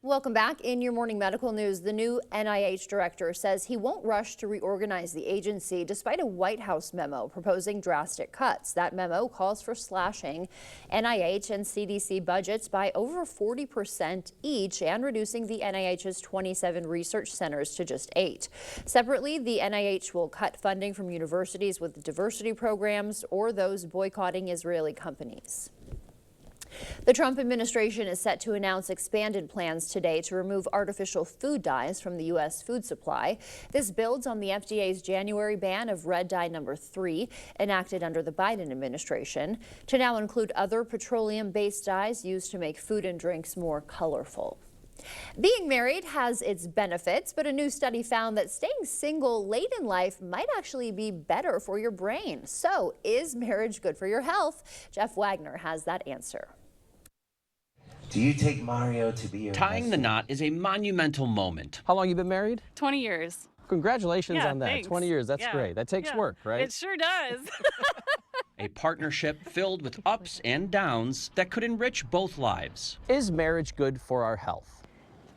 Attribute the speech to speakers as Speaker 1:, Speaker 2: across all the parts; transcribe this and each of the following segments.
Speaker 1: Welcome back. In your morning medical news, the new NIH director says he won't rush to reorganize the agency despite a White House memo proposing drastic cuts. That memo calls for slashing NIH and CDC budgets by over 40% each and reducing the NIH's 27 research centers to just 8. Separately, the NIH will cut funding from universities with diversity programs or those boycotting Israeli companies. The Trump administration is set to announce expanded plans today to remove artificial food dyes from the U.S. food supply. This builds on the FDA's January ban of red dye number 3, enacted under the Biden administration, to now include other petroleum-based dyes used to make food and drinks more colorful. Being married has its benefits, but a new study found that staying single late in life might actually be better for your brain. So, is marriage good for your health? Jeff Wagner has that answer.
Speaker 2: Do you take Mario to be your
Speaker 3: Tying the knot is a monumental moment.
Speaker 4: How long you been married?
Speaker 5: 20 years.
Speaker 4: Congratulations on that.
Speaker 5: Thanks.
Speaker 4: 20 years. That's great. That takes work, right?
Speaker 5: It sure does.
Speaker 3: A partnership filled with ups and downs that could enrich both lives.
Speaker 4: Is marriage good for our health?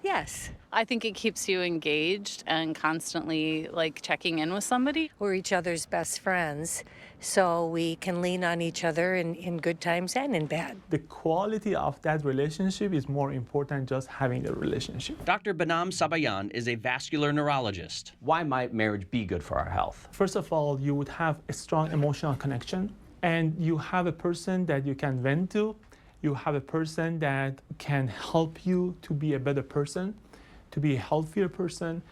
Speaker 5: Yes. I think it keeps you engaged and constantly checking in with somebody.
Speaker 6: We're each other's best friends, so we can lean on each other in good times and in bad.
Speaker 7: The quality of that relationship is more important than just having a relationship.
Speaker 3: Dr. Behnam Sabayan is a vascular neurologist.
Speaker 4: Why might marriage be good for our health?
Speaker 7: First of all, you would have a strong emotional connection, and you have a person that you can vent to. You have a person that can help you to be a better person, to be a healthier person,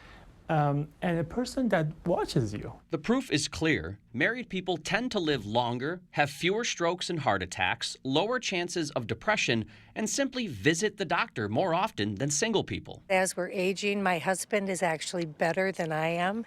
Speaker 7: and a person that watches you.
Speaker 3: The proof is clear. Married people tend to live longer, have fewer strokes and heart attacks, lower chances of depression, and simply visit the doctor more often than single people.
Speaker 6: As we're aging, my husband is actually better than I am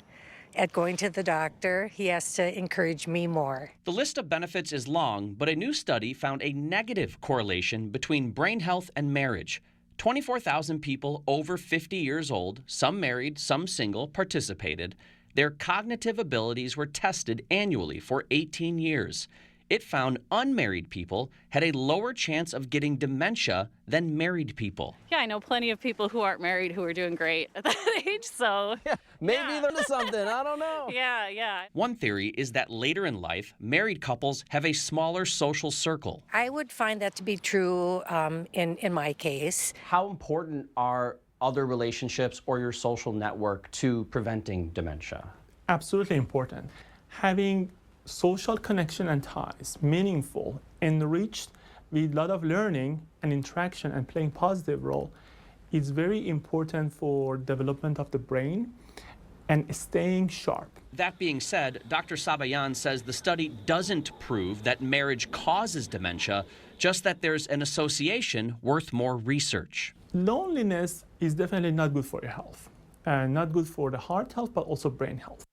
Speaker 6: at going to the doctor. He has to encourage me more.
Speaker 3: The list of benefits is long, but a new study found a negative correlation between brain health and marriage. 24,000 people over 50 years old, some married, some single, participated. Their cognitive abilities were tested annually for 18 years. It found unmarried people had a lower chance of getting dementia than married people.
Speaker 5: Yeah, I know plenty of people who aren't married who are doing great at that age, so.
Speaker 4: Maybe there's something, I don't know.
Speaker 5: Yeah.
Speaker 3: One theory is that later in life, married couples have a smaller social circle.
Speaker 6: I would find that to be true in my case.
Speaker 4: How important are other relationships or your social network to preventing dementia?
Speaker 7: Absolutely important. Having social connection and ties, meaningful, enriched with a lot of learning and interaction and playing positive role, is very important for development of the brain and staying sharp.
Speaker 3: That being said, Dr. Sabayan says the study doesn't prove that marriage causes dementia, just that there's an association worth more research.
Speaker 7: Loneliness is definitely not good for your health, and not good for the heart health, but also brain health.